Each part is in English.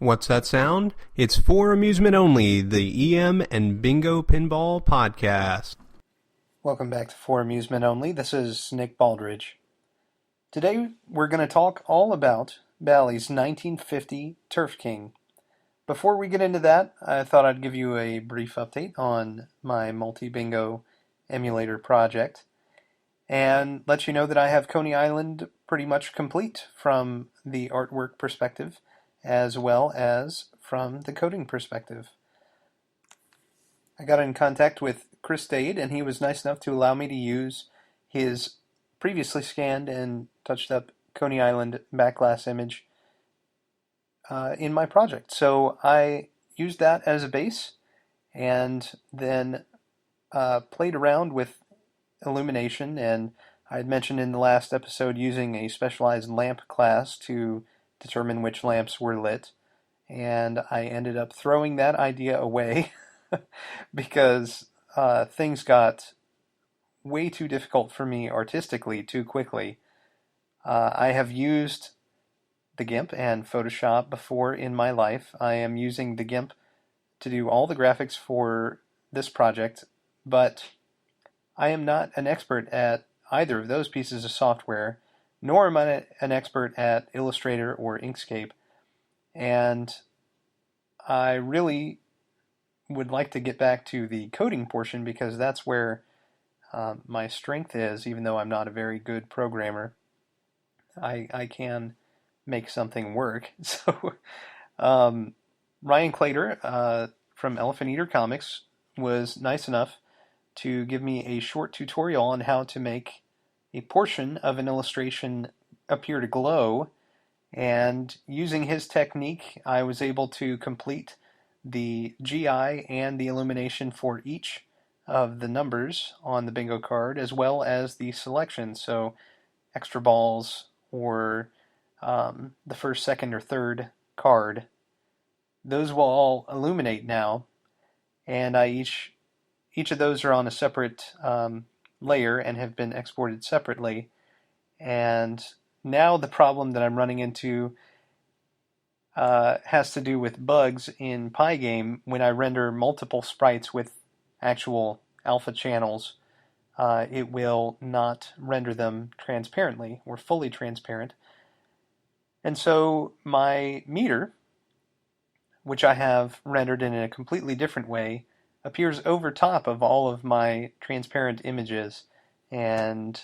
What's that sound? It's For Amusement Only, the EM and Bingo Pinball Podcast. Welcome back to For Amusement Only. This is Nick Baldridge. Today we're going to talk all about Bally's 1950 Turf King. Before we get into that, I thought I'd give you a brief update on my multi-bingo emulator project and let you know that I have Coney Island pretty much complete from the artwork perspective as well as from the coding perspective. I got in contact with Dade, and he was nice enough to allow me to use his previously scanned and touched up Coney Island backglass image in my project. So I used that as a base and then played around with illumination, and I had mentioned in the last episode using a specialized lamp class to determine which lamps were lit, and I ended up throwing that idea away because things got way too difficult for me artistically too quickly. I have used the GIMP and Photoshop before in my life. I am using the GIMP to do all the graphics for this project, but I am not an expert at either of those pieces of software, nor am I an expert at Illustrator or Inkscape, and I really would like to get back to the coding portion because that's where my strength is. Even though I'm not a very good programmer, I can make something work. So Ryan Claytor from Elephant Eater Comics was nice enough to give me a short tutorial on how to make a portion of an illustration appear to glow, and using his technique I was able to complete the GI and the illumination for each of the numbers on the bingo card, as well as the selection, so extra balls or the first, second, or third card. Those will all illuminate now, and each of those are on a separate layer and have been exported separately. And now the problem that I'm running into has to do with bugs in Pygame. When I render multiple sprites with actual alpha channels, it will not render them transparently or fully transparent. And so my meter, which I have rendered in a completely different way, appears over top of all of my transparent images, and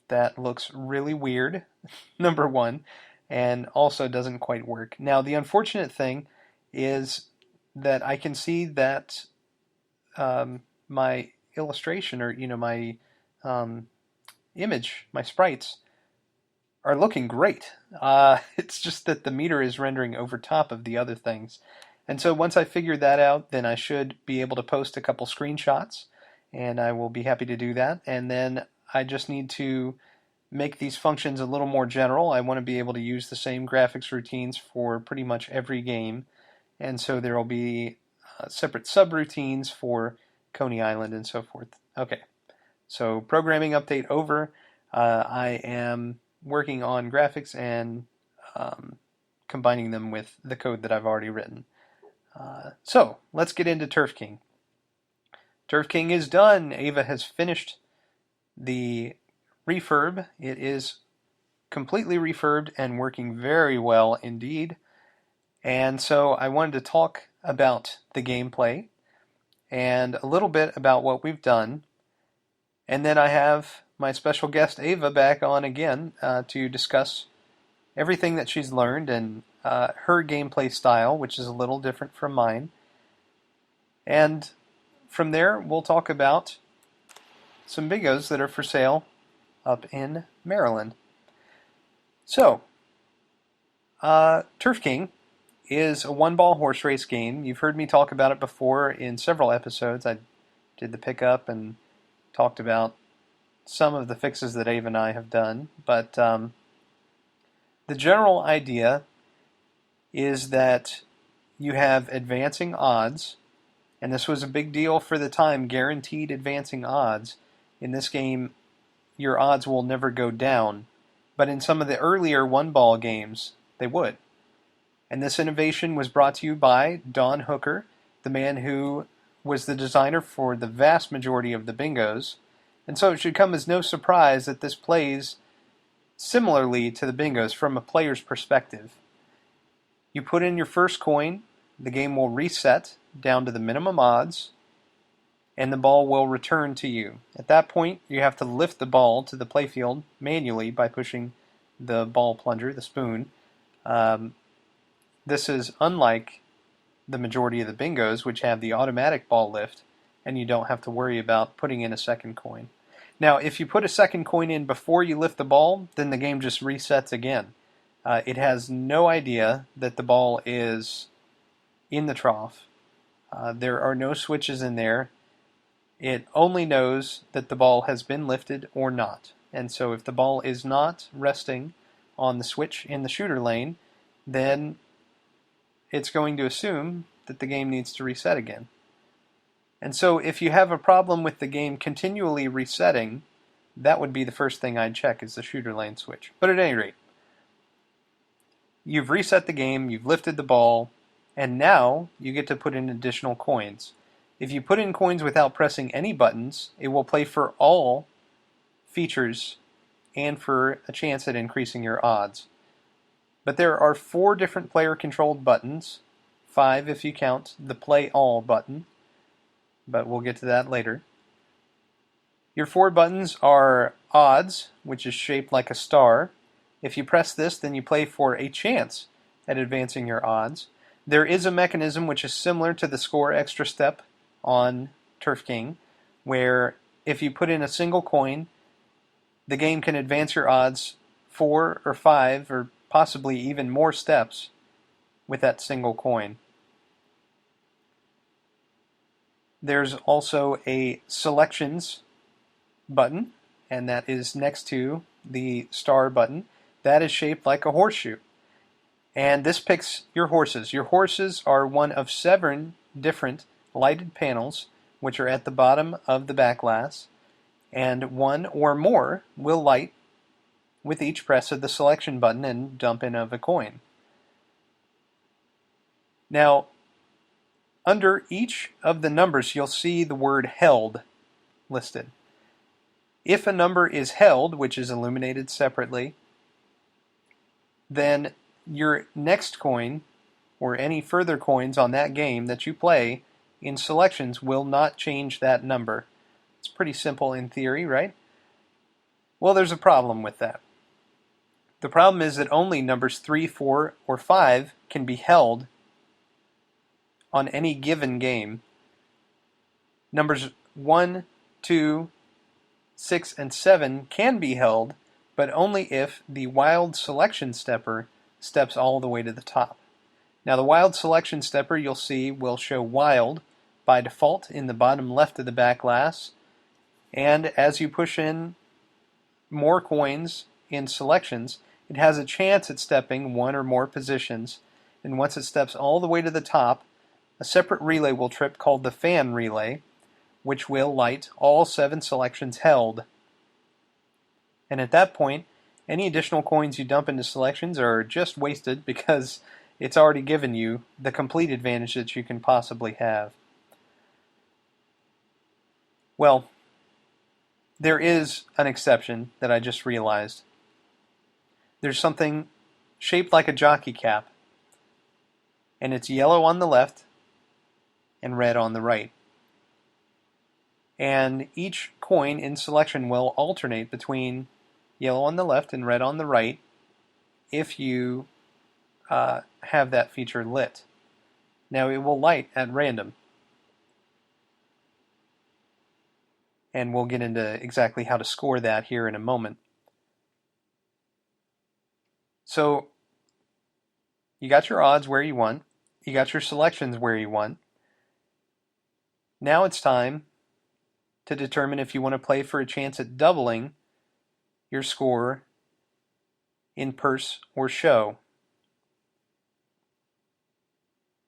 that looks really weird, number one, and also doesn't quite work. Now, the unfortunate thing is that I can see that my illustration, or my image, my sprites, are looking great. It's just that the meter is rendering over top of the other things. And so once I figure that out, then I should be able to post a couple screenshots, and I will be happy to do that. And then I just need to make these functions a little more general. I want to be able to use the same graphics routines for pretty much every game, and so there will be separate subroutines for Coney Island and so forth. Okay, so programming update over. I am working on graphics and combining them with the code that I've already written. So let's get into Turf King. Turf King is done. Ava has finished the refurb. It is completely refurbed and working very well indeed. And so I wanted to talk about the gameplay and a little bit about what we've done. And then I have my special guest Ava back on again to discuss everything that she's learned and her gameplay style, which is a little different from mine. And from there, we'll talk about some bingos that are for sale up in Maryland. So, Turf King is a one-ball horse race game. You've heard me talk about it before in several episodes. I did the pickup and talked about some of the fixes that Ava and I have done. But the general idea is that you have advancing odds, and this was a big deal for the time, guaranteed advancing odds. In this game, your odds will never go down, but in some of the earlier one-ball games, they would. And this innovation was brought to you by Don Hooker, the man who was the designer for the vast majority of the bingos. And so it should come as no surprise that this plays similarly to the bingos from a player's perspective. You put in your first coin, the game will reset down to the minimum odds, and the ball will return to you. At that point, you have to lift the ball to the playfield manually by pushing the ball plunger, the spoon. This is unlike the majority of the bingos, which have the automatic ball lift, and you don't have to worry about putting in a second coin. Now, if you put a second coin in before you lift the ball, then the game just resets again. It has no idea that the ball is in the trough. There are no switches in there. It only knows that the ball has been lifted or not. And so if the ball is not resting on the switch in the shooter lane, then it's going to assume that the game needs to reset again. And so if you have a problem with the game continually resetting, that would be the first thing I'd check, is the shooter lane switch. But at any rate, you've reset the game, you've lifted the ball, and now you get to put in additional coins. If you put in coins without pressing any buttons, it will play for all features and for a chance at increasing your odds. But there are 4 different player-controlled buttons, 5 if you count the Play All button, but we'll get to that later. Your 4 buttons are odds, which is shaped like a star. If you press this, then you play for a chance at advancing your odds. There is a mechanism which is similar to the score extra step on Turf King, where if you put in a single coin, the game can advance your odds 4 or 5 or possibly even more steps with that single coin. There's also a selections button, and that is next to the star button. That is shaped like a horseshoe. And this picks your horses. Your horses are one of 7 different lighted panels, which are at the bottom of the back glass, and 1 or more will light with each press of the selection button and dump in of a coin. Now, under each of the numbers, you'll see the word held listed. If a number is held, which is illuminated separately, then your next coin, or any further coins on that game that you play in selections, will not change that number. It's pretty simple in theory, right? Well, there's a problem with that. The problem is that only numbers 3, 4, or 5 can be held on any given game. Numbers 1, 2, 6, and 7 can be held, but only if the wild selection stepper steps all the way to the top. Now, the wild selection stepper, you'll see, will show wild by default in the bottom left of the back glass, and as you push in more coins in selections, it has a chance at stepping 1 or more positions, and once it steps all the way to the top, a separate relay will trip called the fan relay, which will light all 7 selections held. And at that point, any additional coins you dump into selections are just wasted because it's already given you the complete advantage that you can possibly have. Well, there is an exception that I just realized. There's something shaped like a jockey cap, and it's yellow on the left and red on the right. And each coin in selection will alternate between yellow on the left and red on the right if you have that feature lit. Now, it will light at random. And we'll get into exactly how to score that here in a moment. So, you got your odds where you want. You got your selections where you want. Now it's time to determine if you want to play for a chance at doubling your score in purse or show.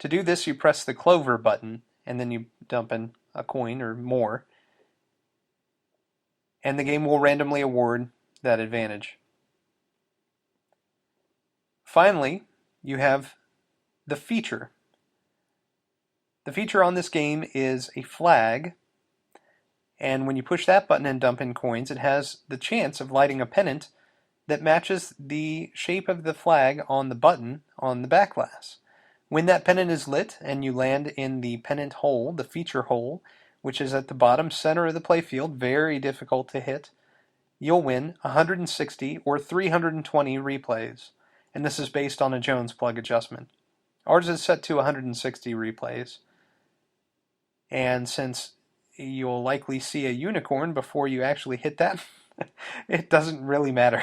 To do this, you press the clover button, and then you dump in a coin or more, and the game will randomly award that advantage. Finally, you have the feature. The feature on this game is a flag, and when you push that button and dump in coins, it has the chance of lighting a pennant that matches the shape of the flag on the button on the back glass. When that pennant is lit and you land in the pennant hole, the feature hole, which is at the bottom center of the playfield, very difficult to hit, you'll win 160 or 320 replays. And this is based on a Jones plug adjustment. Ours is set to 160 replays. And since you'll likely see a unicorn before you actually hit that, it doesn't really matter.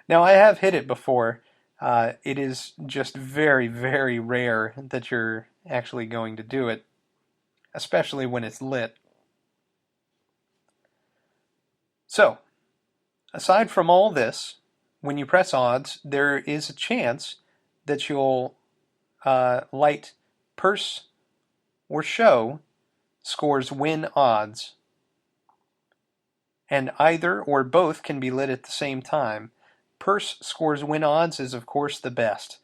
Now, I have hit it before. It is just very, very rare that you're actually going to do it, especially when it's lit. So, aside from all this, when you press odds, there is a chance that you'll light purse or show scores win odds. And either or both can be lit at the same time. Purse scores win odds is, of course, the best.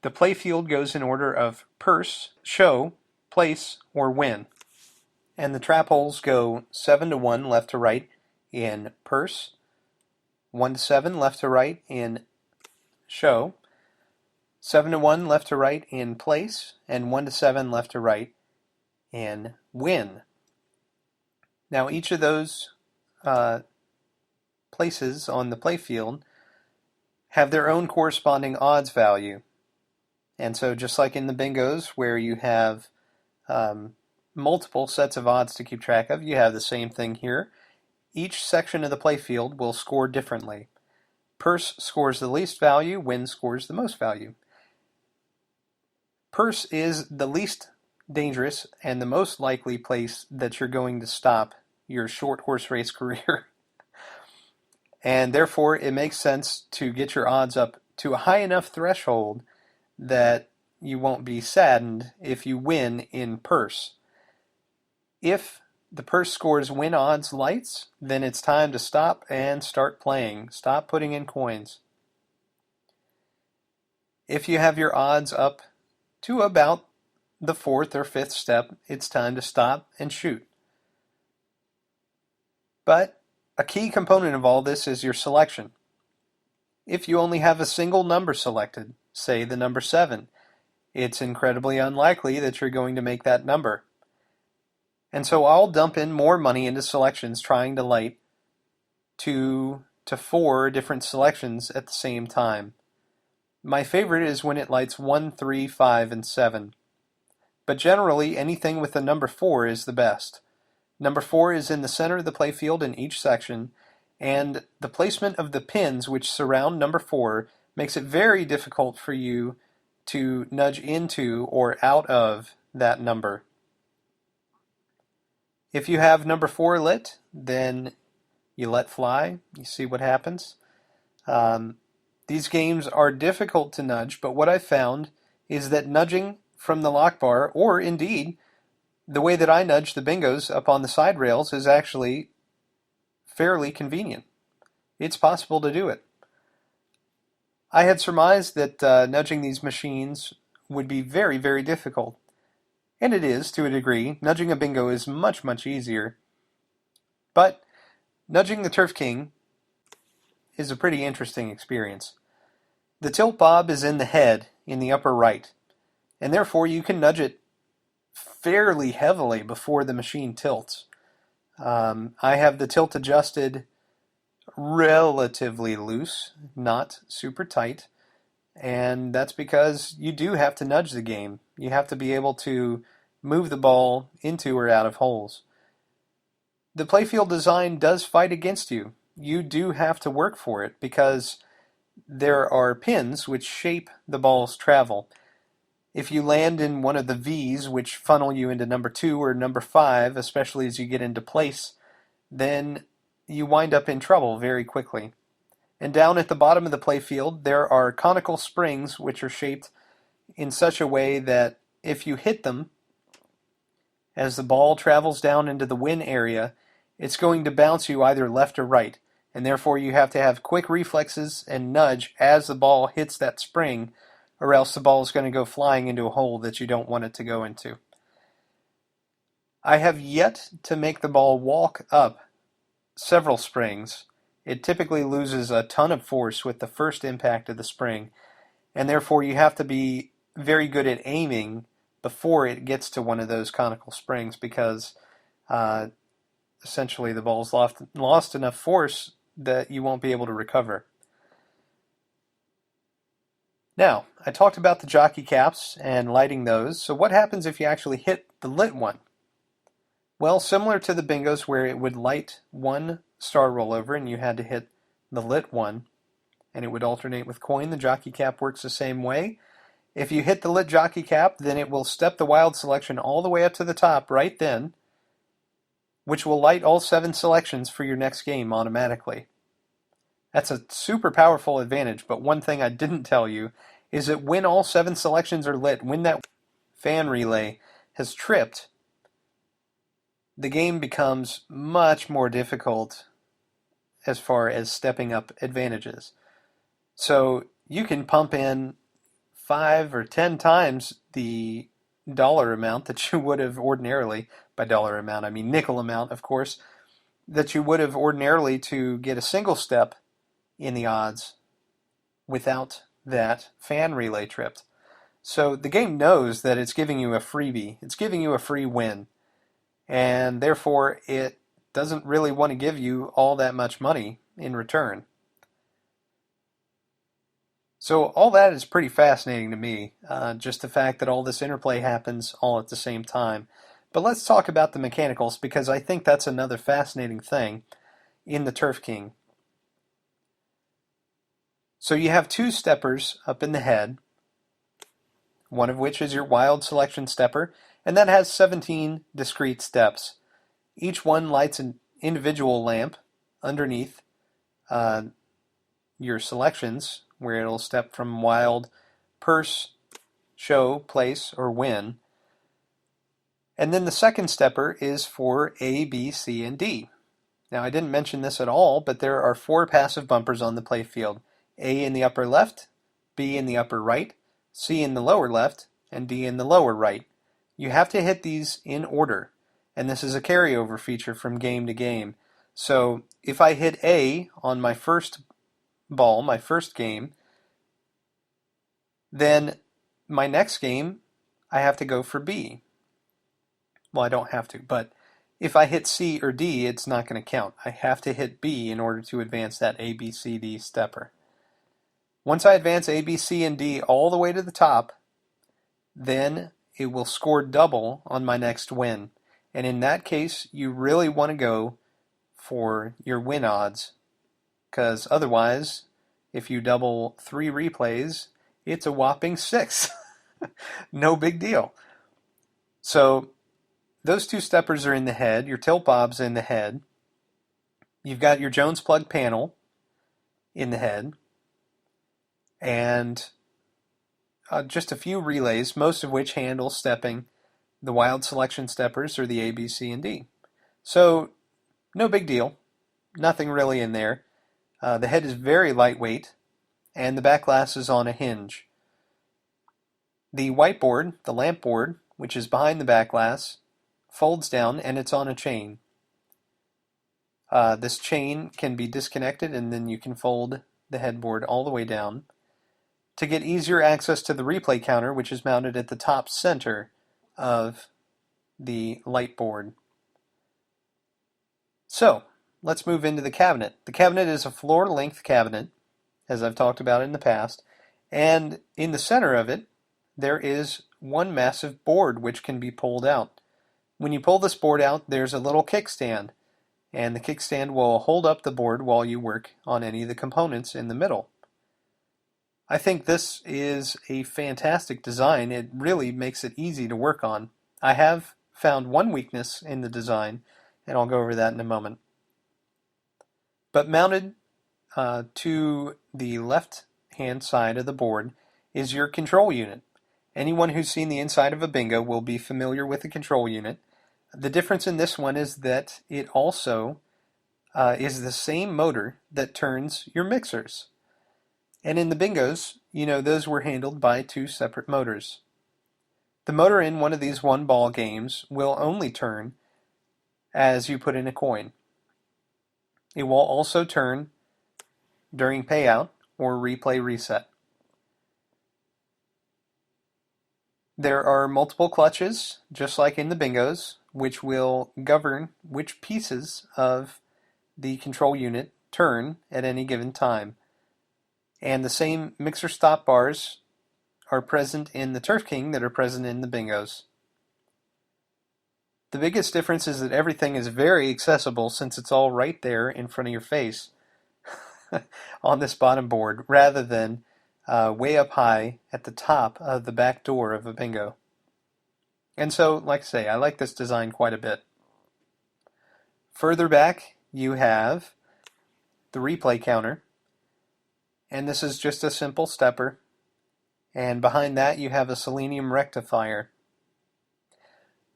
The playfield goes in order of purse, show, place, or win. And the trap holes go 7 to 1 left to right in purse, 1 to 7 left to right in show, 7 to 1 left to right in place, and 1 to 7 left to right in win. Now, each of those places on the playfield have their own corresponding odds value. And so just like in the bingos where you have multiple sets of odds to keep track of, you have the same thing here. Each section of the playfield will score differently. Purse scores the least value, win scores the most value. Purse is the least dangerous and the most likely place that you're going to stop your short horse race career. And therefore, it makes sense to get your odds up to a high enough threshold that you won't be saddened if you win in purse. If the purse scores win odds lights, then it's time to stop and start playing. Stop putting in coins. If you have your odds up to about the 4th or 5th step, it's time to stop and shoot. But a key component of all this is your selection. If you only have a single number selected, say the number 7, it's incredibly unlikely that you're going to make that number. And so I'll dump in more money into selections trying to light 2 to 4 different selections at the same time. My favorite is when it lights 1, 3, 5, and 7. But generally, anything with the number 4 is the best. Number 4 is in the center of the playfield in each section, and the placement of the pins which surround number 4 makes it very difficult for you to nudge into or out of that number. If you have number 4 lit, then you let fly, you see what happens. These games are difficult to nudge, but what I've found is that nudging from the lock bar, or indeed the way that I nudge the bingos up on the side rails, is actually fairly convenient. It's possible to do it. I had surmised that nudging these machines would be very, very difficult. And it is, to a degree. Nudging a bingo is much, much easier. But nudging the Turf King is a pretty interesting experience. The tilt bob is in the head, in the upper right, and therefore you can nudge it fairly heavily before the machine tilts. I have the tilt adjusted relatively loose, not super tight, and that's because you do have to nudge the game. You have to be able to move the ball into or out of holes. The playfield design does fight against you. You do have to work for it because there are pins which shape the ball's travel. If you land in one of the V's which funnel you into number 2 or number 5, especially as you get into place, then you wind up in trouble very quickly. And down at the bottom of the playfield, there are conical springs which are shaped in such a way that if you hit them, as the ball travels down into the win area, it's going to bounce you either left or right, and therefore you have to have quick reflexes and nudge as the ball hits that spring, or else the ball is going to go flying into a hole that you don't want it to go into. I have yet to make the ball walk up several springs. It typically loses a ton of force with the first impact of the spring, and therefore you have to be very good at aiming before it gets to one of those conical springs, because essentially the ball's lost enough force that you won't be able to recover. Now, I talked about the jockey caps and lighting those, so what happens if you actually hit the lit one? Well, similar to the bingos where it would light one star rollover and you had to hit the lit one, and it would alternate with coin, the jockey cap works the same way. If you hit the lit jockey cap, then it will step the wild selection all the way up to the top right then, which will light all 7 selections for your next game automatically. That's a super powerful advantage, but one thing I didn't tell you is that when all 7 selections are lit, when that fan relay has tripped, the game becomes much more difficult as far as stepping up advantages. So you can pump in 5 or 10 times the dollar amount that you would have ordinarily, by dollar amount I mean nickel amount, of course, that you would have ordinarily to get a single step in the odds without that fan relay tripped. So the game knows that it's giving you a freebie. It's giving you a free win. And therefore it doesn't really want to give you all that much money in return. So all that is pretty fascinating to me, just the fact that all this interplay happens all at the same time. But let's talk about the mechanicals, because I think that's another fascinating thing in the Turf King. So you have 2 steppers up in the head, one of which is your wild selection stepper, and that has 17 discrete steps. Each one lights an individual lamp underneath your selections, where it'll step from wild, purse, show, place, or win. And then the second stepper is for A, B, C, and D. Now, I didn't mention this at all, but there are 4 passive bumpers on the playfield. A in the upper left, B in the upper right, C in the lower left, and D in the lower right. You have to hit these in order, and this is a carryover feature from game to game. So if I hit A on my first ball, my first game, then my next game I have to go for B. Well, I don't have to, but if I hit C or D, it's not going to count. I have to hit B in order to advance that A, B, C, D stepper. Once I advance A, B, C, and D all the way to the top, then it will score double on my next win. And in that case, you really want to go for your win odds, because otherwise, if you double 3 replays, it's a whopping 6. No big deal. So those 2 steppers are in the head, your tilt bob's in the head, you've got your Jones plug panel in the head, and just a few relays, most of which handle stepping the wild selection steppers or the A, B, C, and D. So no big deal. Nothing really in there. The head is very lightweight, and the back glass is on a hinge. The whiteboard, the lamp board, which is behind the back glass, folds down and it's on a chain. This chain can be disconnected, and then you can fold the headboard all the way down to get easier access to the replay counter, which is mounted at the top center of the light board. So, let's move into the cabinet. The cabinet is a floor-length cabinet, as I've talked about in the past, and in the center of it, there is one massive board which can be pulled out. When you pull this board out, there's a little kickstand, and the kickstand will hold up the board while you work on any of the components in the middle. I think this is a fantastic design. It really makes it easy to work on. I have found one weakness in the design, and I'll go over that in a moment. But mounted to the left-hand side of the board is your control unit. Anyone who's seen the inside of a bingo will be familiar with the control unit. The difference in this one is that it also is the same motor that turns your mixers. And in the bingos, those were handled by two separate motors. The motor in one of these one-ball games will only turn as you put in a coin. It will also turn during payout or replay reset. There are multiple clutches, just like in the bingos, which will govern which pieces of the control unit turn at any given time. And the same mixer stop bars are present in the Turf King that are present in the bingos. The biggest difference is that everything is very accessible since it's all right there in front of your face on this bottom board, rather than way up high at the top of the back door of a bingo. And so, like I say, I like this design quite a bit. Further back, you have the replay counter, and this is just a simple stepper. And behind that, you have a selenium rectifier.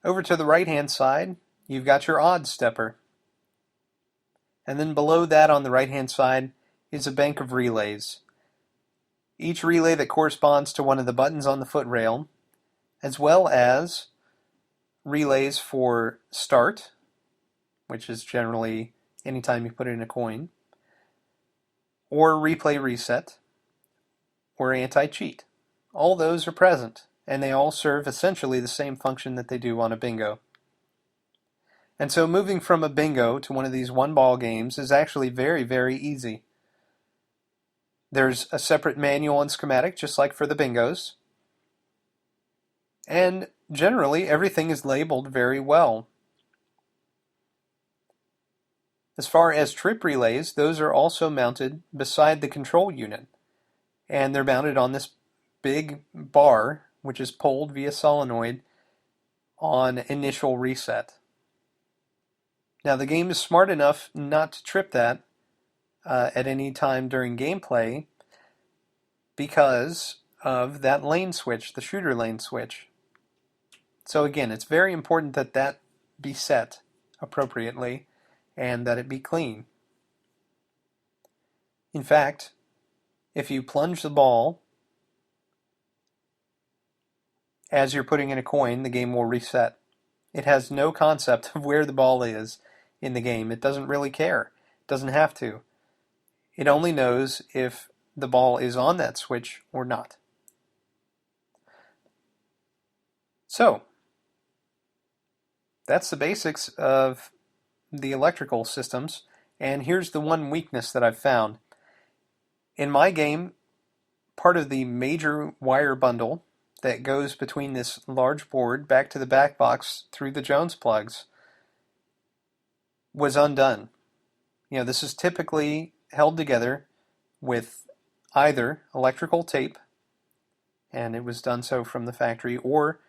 Over to the right-hand side, you've got your odd stepper. And then below that on the right-hand side is a bank of relays. Each relay that corresponds to one of the buttons on the footrail, as well as relays for start, which is generally anytime you put in a coin, or replay reset, or anti-cheat. All those are present, and they all serve essentially the same function that they do on a bingo. And so moving from a bingo to one of these one-ball games is actually very, very easy. There's a separate manual and schematic, just like for the bingos. And generally, everything is labeled very well. As far as trip relays, those are also mounted beside the control unit. And they're mounted on this big bar, which is pulled via solenoid on initial reset. Now, the game is smart enough not to trip that at any time during gameplay because of that lane switch, the shooter lane switch. So again, it's very important that that be set appropriately and that it be clean. In fact, if you plunge the ball as you're putting in a coin, the game will reset. It has no concept of where the ball is in the game. It doesn't really care. It doesn't have to. It only knows if the ball is on that switch or not. So, that's the basics of the electrical systems, and here's the one weakness that I've found. In my game, part of the major wire bundle that goes between this large board back to the back box through the Jones plugs was undone. This is typically held together with either electrical tape, and it was done so from the factory, or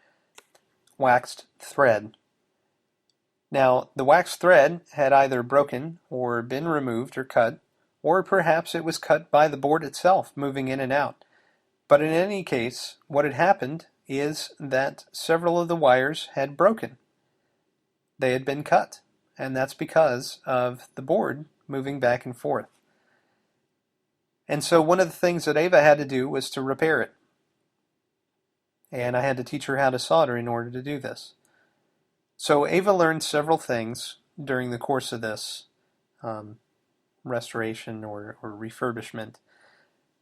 waxed thread. Now, the waxed thread had either broken or been removed or cut, or perhaps it was cut by the board itself, moving in and out. But in any case, what had happened is that several of the wires had broken. They had been cut, and that's because of the board moving back and forth. And so one of the things that Ava had to do was to repair it. And I had to teach her how to solder in order to do this. So Ava learned several things during the course of this restoration or refurbishment.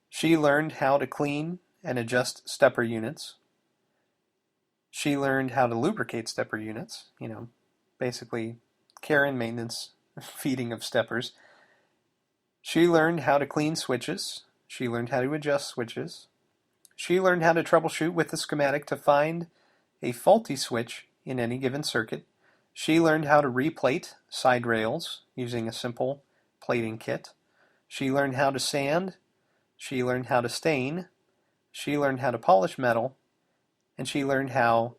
She learned how to clean and adjust stepper units. She learned how to lubricate stepper units, basically care and maintenance, feeding of steppers. She learned how to clean switches. She learned how to adjust switches. She learned how to troubleshoot with the schematic to find a faulty switch in any given circuit. She learned how to replate side rails using a simple plating kit. She learned how to sand. She learned how to stain. She learned how to polish metal. And she learned how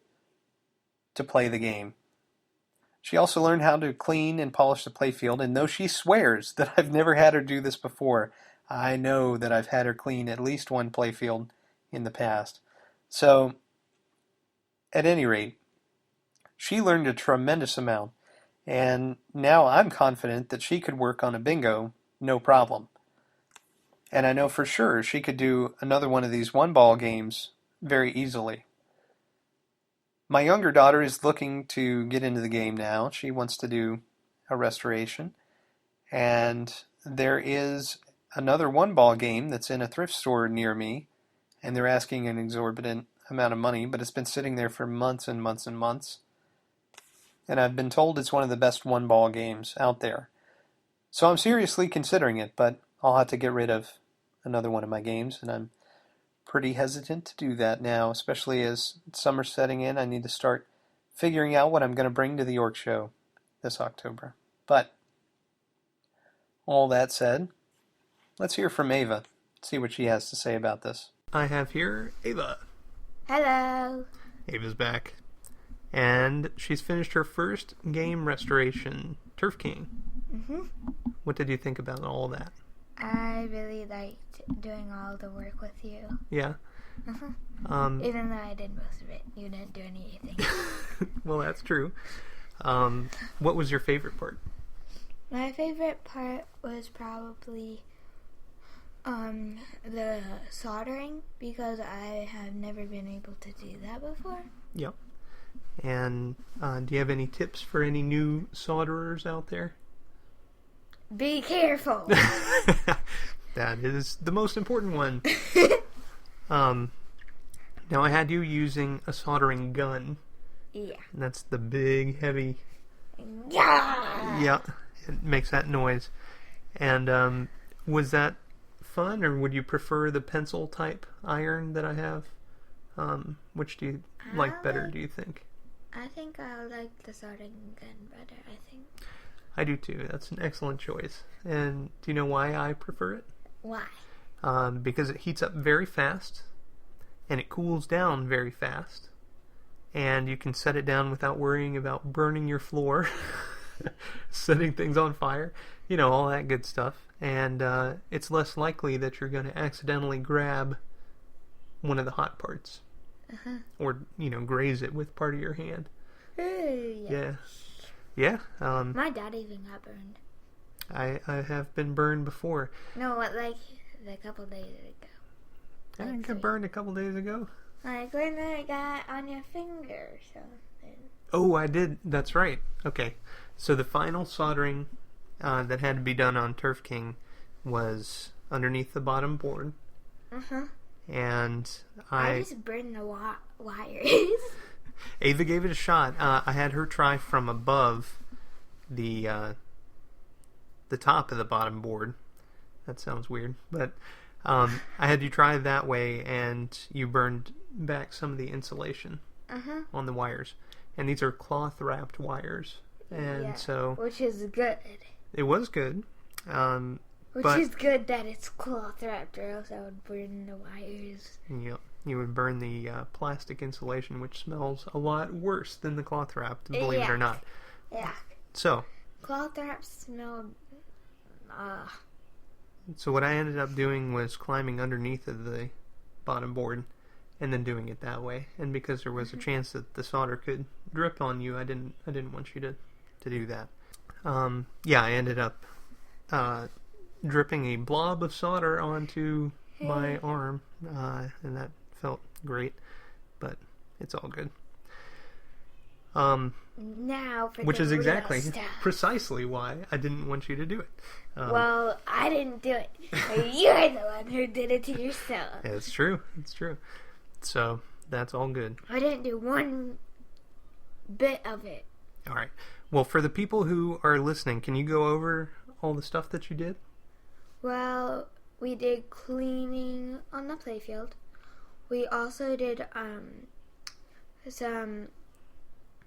to play the game. She also learned how to clean and polish the playfield, and though she swears that I've never had her do this before, I know that I've had her clean at least one playfield in the past. So, at any rate, she learned a tremendous amount, and now I'm confident that she could work on a bingo no problem. And I know for sure she could do another one of these one-ball games very easily. My younger daughter is looking to get into the game now. She wants to do a restoration. And there is another one-ball game that's in a thrift store near me, and they're asking an exorbitant amount of money, but it's been sitting there for months and months and months. And I've been told it's one of the best one-ball games out there. So I'm seriously considering it, but I'll have to get rid of another one of my games, and I'm pretty hesitant to do that now, especially as summer's setting in. I need to start figuring out what I'm going to bring to the York Show this October. But all that said, let's hear from Ava, see what she has to say about this. I have here Ava. Hello. Ava's back. And she's finished her first game restoration, Turf King. Mm-hmm. What did you think about all that? I really liked doing all the work with you. Yeah? Uh-huh. Even though I did most of it, you didn't do anything. Well, that's true. What was your favorite part? My favorite part was probably the soldering, because I have never been able to do that before. Yep. And do you have any tips for any new solderers out there? Be careful. That is the most important one. Now I had you using a soldering gun. Yeah. And that's the big, heavy... Yeah. Yeah, it makes that noise. And was that fun, or would you prefer the pencil type iron that I have? Which do you like better, do you think? I think I like the soldering gun better, I think. I do too. That's an excellent choice. And do you know why I prefer it? Why? Because it heats up very fast, and it cools down very fast. And you can set it down without worrying about burning your floor, setting things on fire, you know, all that good stuff. And it's less likely that you're going to accidentally grab one of the hot parts. Uh-huh. Or, you know, graze it with part of your hand. Yeah. Yeah. My dad even got burned. I have been burned before. No, like a couple days ago. I didn't get burned a couple days ago. Like when I got on your finger or something. Oh, I did. That's right. Okay. So the final soldering that had to be done on Turf King was underneath the bottom board. Uh-huh. And I just burned the wires. Ava gave it a shot. I had her try from above the top of the bottom board. That sounds weird, but I had you try that way, and you burned back some of the insulation on the wires. And these are cloth wrapped wires, and so which is good. It was good. Which is good that it's cloth wrapped, or else I would burn the wires. Yep. You would burn the plastic insulation, which smells a lot worse than the cloth wrap, believe it or not. Yeah. So cloth wrap smelled. So what I ended up doing was climbing underneath of the bottom board, and then doing it that way. And because there was a chance that the solder could drip on you, I didn't want you to do that. I ended up dripping a blob of solder onto my arm, and that felt great, but it's all good. Now for which the is real exactly stuff. Precisely why I didn't want you to do it. Well, I didn't do it. You're the one who did it to yourself. Yeah, it's true. It's true. So that's all good. I didn't do one bit of it. All right. Well, for the people who are listening, can you go over all the stuff that you did? Well, we did cleaning on the playfield. We also did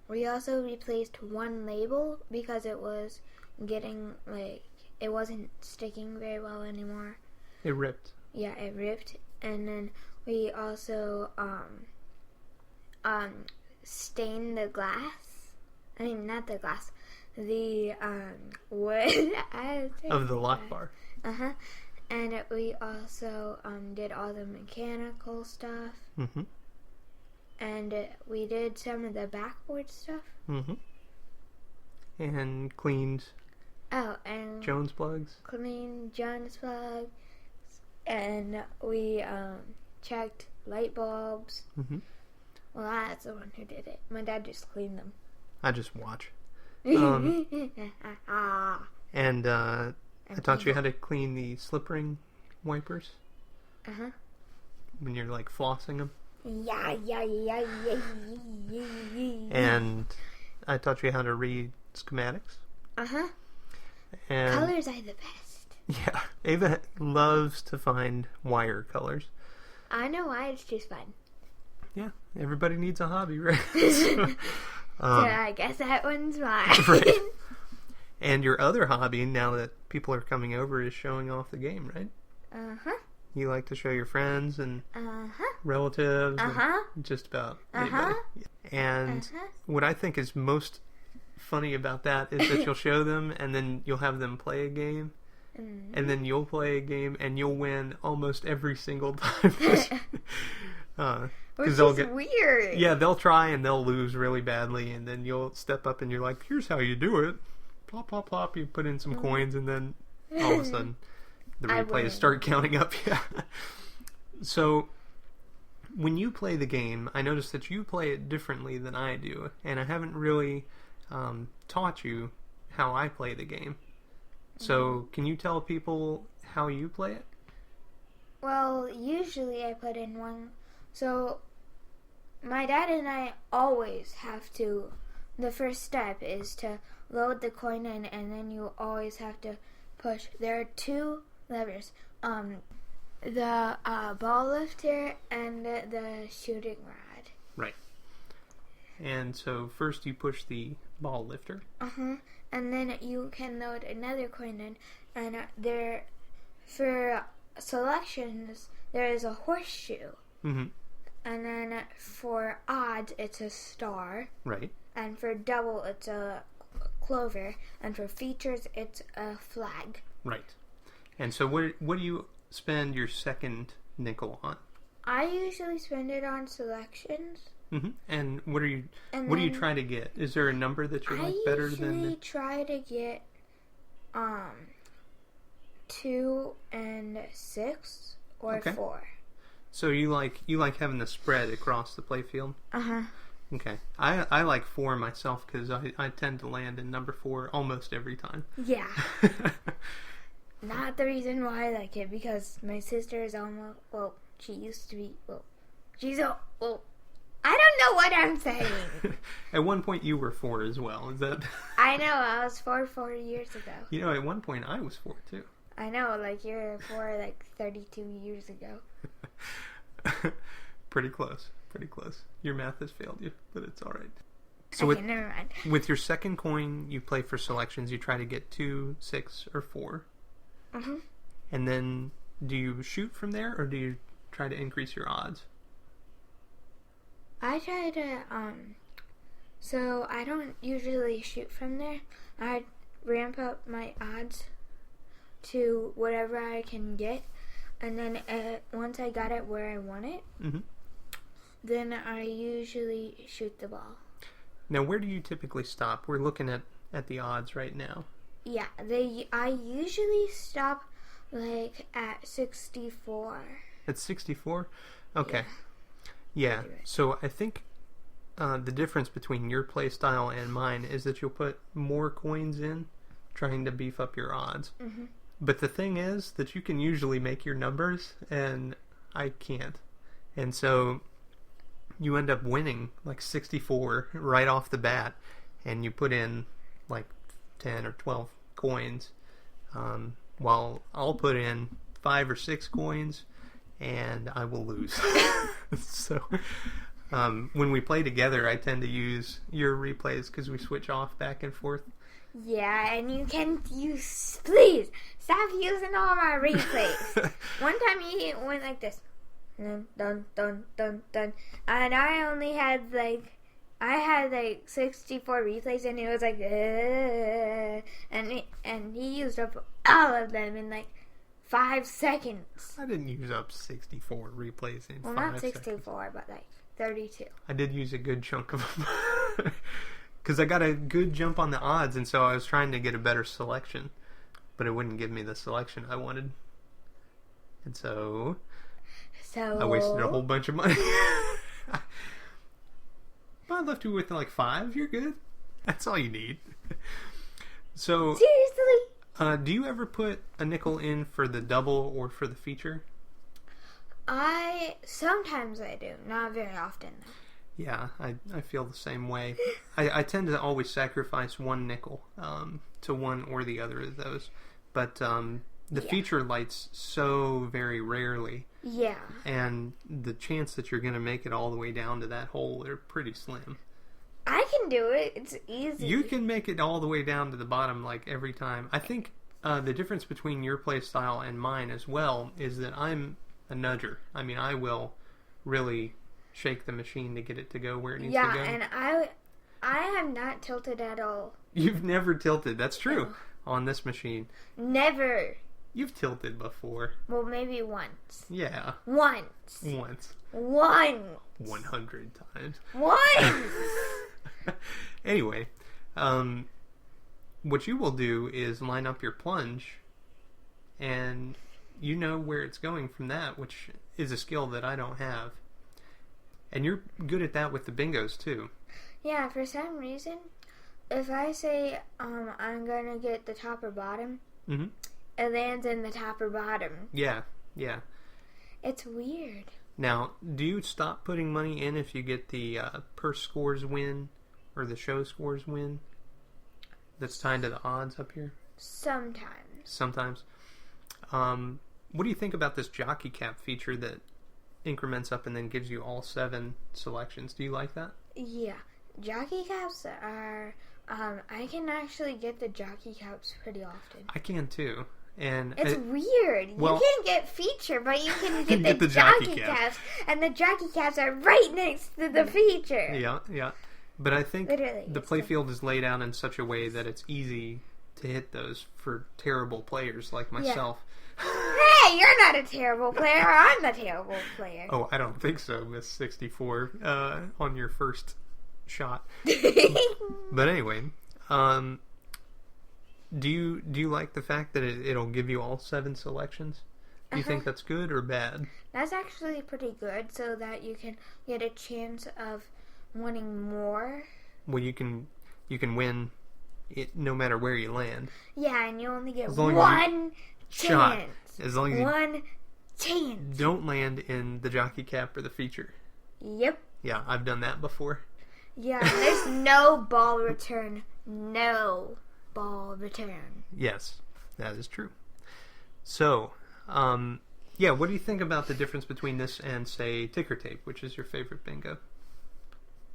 we also replaced one label because it was getting it wasn't sticking very well anymore. It ripped. Yeah, it ripped. And then we also stained the glass. I mean, not the glass. The wood of the lock bar. Uh-huh. And we also did all the mechanical stuff. Mm-hmm. And we did some of the backboard stuff. Mm-hmm. And cleaned and Jones plugs. Cleaned Jones plugs. and we checked light bulbs. Mm-hmm. Well, that's the one who did it. My dad just cleaned them. I just watch. Ah. And I taught you how to clean the slip ring wipers. Uh-huh. When you're like flossing them. Yeah. And I taught you how to read schematics. Uh-huh. And Colors are the best. yeah, Ava loves to find wire colors. I know why, it's just fun. Yeah, everybody needs a hobby, right? So I guess that one's mine. Right. And your other hobby, now that people are coming over, is showing off the game, right? Uh-huh. You like to show your friends and Uh-huh. relatives Uh-huh. and just about Uh-huh. anybody. And Uh-huh. what I think is most funny about that is that you'll show them and then you'll have them play a game. And then you'll play a game and you'll win almost every single time. Which they'll is weird. Yeah, they'll try and they'll lose really badly, and then you'll step up and you're like, here's how you do it. Plop, plop, plop. You put in some coins, and then all of a sudden the replays start counting up. Yeah. So when you play the game, I notice that you play it differently than I do, and I haven't really taught you how I play the game. So can you tell people how you play it? Well, usually I put in one. So my dad and I always have to. The first step is to load the coin in, and then you always have to push. There are two levers: the ball lifter and the shooting rod. Right. And so first you push the ball lifter. And then you can load another coin in, and there, for selections, there is a horseshoe. Mm-hmm. And then for odds, it's a star. Right. And for double, it's a clover. And for features, it's a flag. Right. And so what do you spend your second nickel on? I usually spend it on selections. Mm-hmm. And what do you try to get? Is there a number that you like better than? I usually try to get 2 and 6 or 4. So you like having the spread across the playfield? Uh-huh. Okay. I like 4 myself because I tend to land in number 4 almost every time. Yeah. Not the reason why I like it, because my sister is almost, she used to be, I don't know what I'm saying. At one point you were 4 as well, is that? I know, I was 4 years ago. You know, at one point I was 4 too. I know, like you were 4 like 32 years ago. Pretty close. Your math has failed you, but it's alright. So okay, never mind. With your second coin, you play for selections. You try to get 2, 6, or 4. Mm-hmm. And then, do you shoot from there, or do you try to increase your odds? I try to, so I don't usually shoot from there. I ramp up my odds to whatever I can get. And then once I got it where I want it, then I usually shoot the ball. Now, where do you typically stop? We're looking at the odds right now. Yeah, I usually stop like at 64. At 64? Okay. Yeah. So I think the difference between your play style and mine is that you'll put more coins in, trying to beef up your odds. Mm-hmm. But the thing is that you can usually make your numbers, and I can't. And so you end up winning like 64 right off the bat, and you put in like 10 or 12 coins, while I'll put in 5 or 6 coins, and I will lose. So when we play together, I tend to use your replays because we switch off back and forth. Yeah, and you can use, please, stop using all my replays. One time he went like this. Dun, dun, dun, dun, dun. And I only had like 64 replays, and it was like, and he used up all of them in like 5 seconds. I didn't use up 64 replays in 5 seconds. Well, not 64, but like 32. I did use a good chunk of them. Because I got a good jump on the odds, and so I was trying to get a better selection. But it wouldn't give me the selection I wanted. And so So I wasted a whole bunch of money. But I left you with like 5. You're good. That's all you need. So, seriously? do you ever put a nickel in for the double or for the feature? Sometimes I do, not very often. Yeah, I feel the same way. I tend to always sacrifice 1 nickel to one or the other of those. But the feature lights so very rarely. Yeah. And the chance that you're going to make it all the way down to that hole are pretty slim. I can do it. It's easy. You can make it all the way down to the bottom like every time. I think the difference between your play style and mine as well is that I'm a nudger. I mean, I will really shake the machine to get it to go where it needs to go. Yeah, and I have not tilted at all. You've never tilted. That's true. On this machine. Never. You've tilted before. Well, maybe once. Yeah. Once. 100 times. Once. Anyway, what you will do is line up your plunge, and you know where it's going from that, which is a skill that I don't have. And you're good at that with the bingos, too. Yeah, for some reason, if I say I'm going to get the top or bottom, it lands in the top or bottom. Yeah, yeah. It's weird. Now, do you stop putting money in if you get the purse scores win or the show scores win? That's tied to the odds up here? Sometimes. What do you think about this jockey cap feature that increments up and then gives you all 7 selections? Do you like that? Yeah. Jockey caps are... I can actually get the jockey caps pretty often. I can too. And it's weird. Well, you can get feature, but you can get the jockey caps. And the jockey caps are right next to the feature. Yeah, yeah. But I think literally, the playfield is laid out in such a way that it's easy to hit those for terrible players like myself. Yeah. Hey, you're not a terrible player. I'm the terrible player. Oh, I don't think so, Miss 64, on your first shot. But anyway, do you like the fact that it'll give you all 7 selections? Do you think that's good or bad? That's actually pretty good, so that you can get a chance of winning more. Well, you can win it no matter where you land. Yeah, and you only get one chance. As long as one chance. Don't land in the jockey cap or the feature. Yep. Yeah, I've done that before. Yeah, there's no ball return. No ball return. Yes, that is true. So, yeah, what do you think about the difference between this and, say, ticker tape, which is your favorite bingo?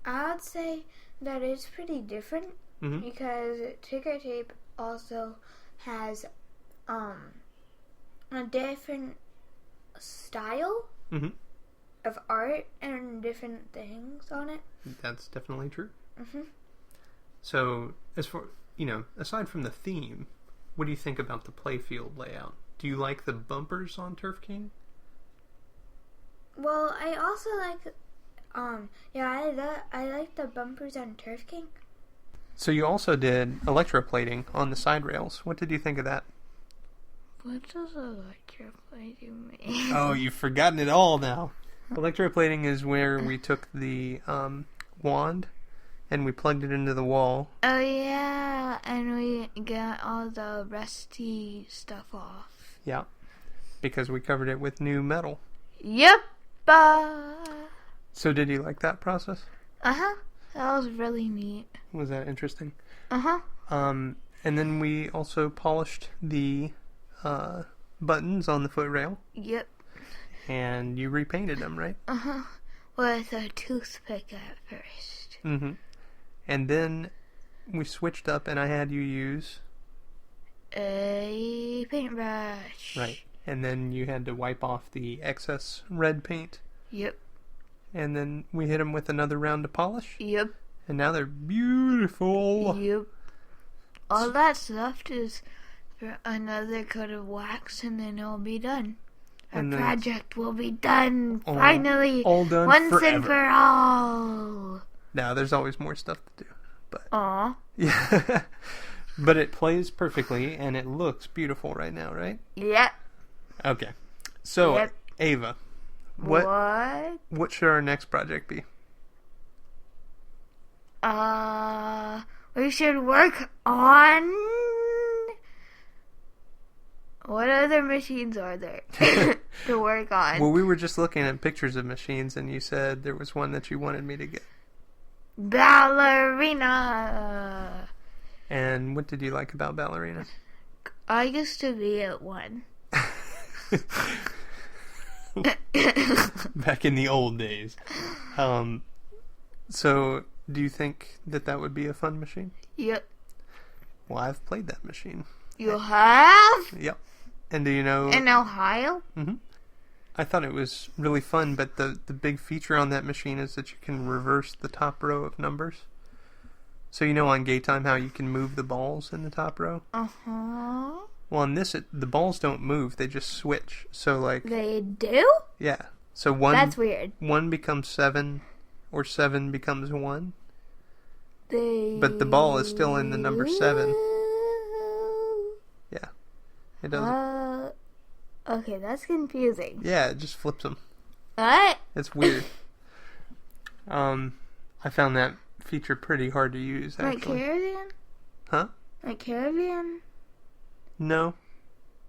I would say that it's pretty different because ticker tape also has a different style of art and different things on it. That's definitely true. So, as for, aside from the theme, what do you think about the playfield layout? Do you like the bumpers on Turf King? Well, I also like, I like the bumpers on Turf King. So you also did electroplating on the side rails. What did you think of that? What does electroplating mean? Oh, you've forgotten it all now. Electroplating is where we took the wand and we plugged it into the wall. Oh yeah, and we got all the rusty stuff off. Yeah, because we covered it with new metal. Yep. So did you like that process? That was really neat. Was that interesting? Uh-huh. And then we also polished the buttons on the footrail. Yep. And you repainted them, right? Uh-huh. With a toothpick at first. Mm-hmm. And then we switched up and I had you use... a paintbrush. Right. And then you had to wipe off the excess red paint. Yep. And then we hit them with another round of polish. Yep. And now they're beautiful. Yep. All that's left is for another coat of wax and then it'll be done. Our project will be done, finally. All done once forever. And for all. Now, there's always more stuff to do. But Aw. Yeah. But it plays perfectly and it looks beautiful right now, right? Yep. Okay. So, Yep. Ava, what should our next project be? We should work on... What other machines are there to work on? Well, we were just looking at pictures of machines, and you said there was one that you wanted me to get. Ballerina! And what did you like about Ballerina? I used to be at one. Back in the old days. So, do you think that would be a fun machine? Yep. Well, I've played that machine. You have? Yep. And do you know... In Ohio? Mm-hmm. I thought it was really fun, but the big feature on that machine is that you can reverse the top row of numbers. So you know on Gay Time how you can move the balls in the top row? Uh-huh. Well, on this, the balls don't move. They just switch. So, like... They do? Yeah. So one... That's weird. 1 becomes 7, or 7 becomes 1. They... But the ball is still in the number 7. Yeah. It doesn't... Okay, that's confusing. Yeah, it just flips them. What? It's weird. I found that feature pretty hard to use, actually. Like Caribbean? Huh? Like Caribbean? No.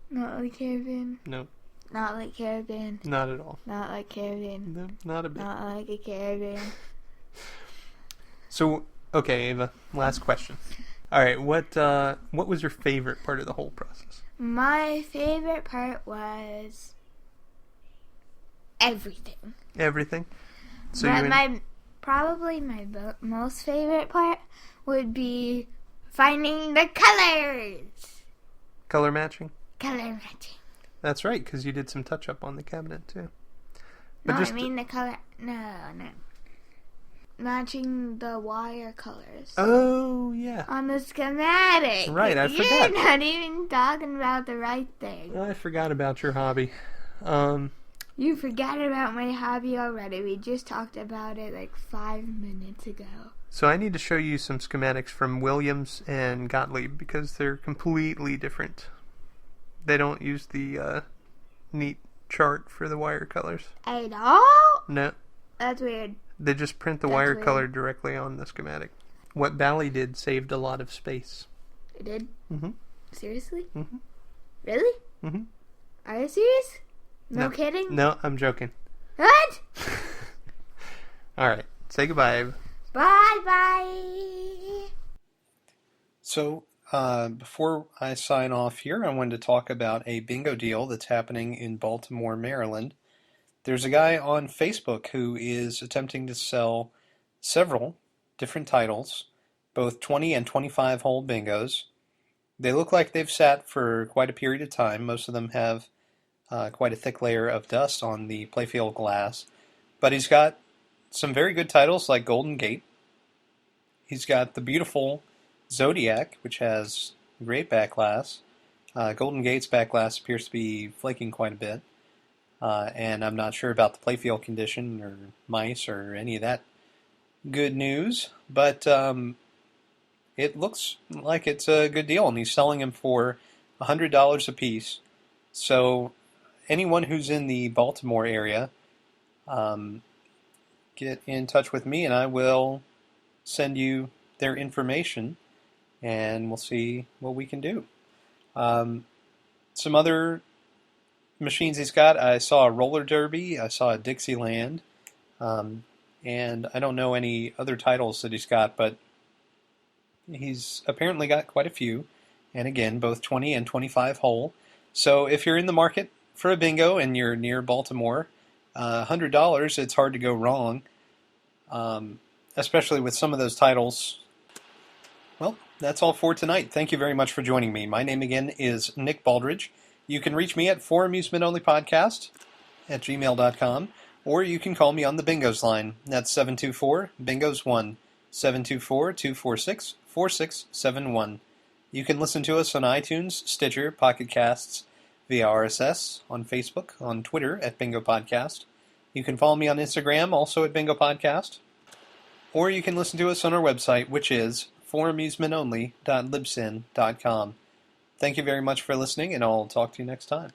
Not like Caribbean. No. Not like Caribbean. Not at all. Not like Caribbean. No, not a bit. Not like a Caribbean. So, okay, Ava, last question. All right, what was your favorite part of the whole process? My favorite part was everything. Everything? So But probably my most favorite part would be finding the colors. Color matching? Color matching. That's right, because you did some touch-up on the cabinet, too. But I mean the color... No. Matching the wire colors. Oh, yeah. On the schematic. Right, I forgot. You're not even talking about the right thing. I forgot about your hobby. You forgot about my hobby already. We just talked about it like 5 minutes ago. So I need to show you some schematics from Williams and Gottlieb because they're completely different. They don't use the neat chart for the wire colors. At all? No. That's weird. They just print the wire color directly on the schematic. What Bally did saved a lot of space. It did? Mm-hmm. Seriously? Mm-hmm. Really? Mm-hmm. Are you serious? No kidding? No, I'm joking. What? All right. Say goodbye, Ava. Bye-bye. So, before I sign off here, I wanted to talk about a bingo deal that's happening in Baltimore, Maryland. There's a guy on Facebook who is attempting to sell several different titles, both 20 and 25 hole bingos. They look like they've sat for quite a period of time. Most of them have quite a thick layer of dust on the playfield glass. But he's got some very good titles like Golden Gate. He's got the beautiful Zodiac, which has great back glass. Golden Gate's back glass appears to be flaking quite a bit. And I'm not sure about the playfield condition or mice or any of that good news. But it looks like it's a good deal, and he's selling them for $100 a piece. So anyone who's in the Baltimore area, get in touch with me, and I will send you their information, and we'll see what we can do. Some other machines he's got, I saw a roller derby, I saw a Dixieland, and I don't know any other titles that he's got, but he's apparently got quite a few, and again, both 20 and 25 hole. So if you're in the market for a bingo and you're near Baltimore, $100, it's hard to go wrong, especially with some of those titles. Well, that's all for tonight. Thank you very much for joining me. My name again is Nick Baldridge. You can reach me at foramusementonlypodcast@gmail.com, or you can call me on the Bingos line. That's 724-BINGOS1, 724-246-4671. You can listen to us on iTunes, Stitcher, Pocket Casts, via RSS, on Facebook, on Twitter at Bingo Podcast. You can follow me on Instagram, also at Bingo Podcast. Or you can listen to us on our website, which is foramusementonly.libsyn.com. Thank you very much for listening, and I'll talk to you next time.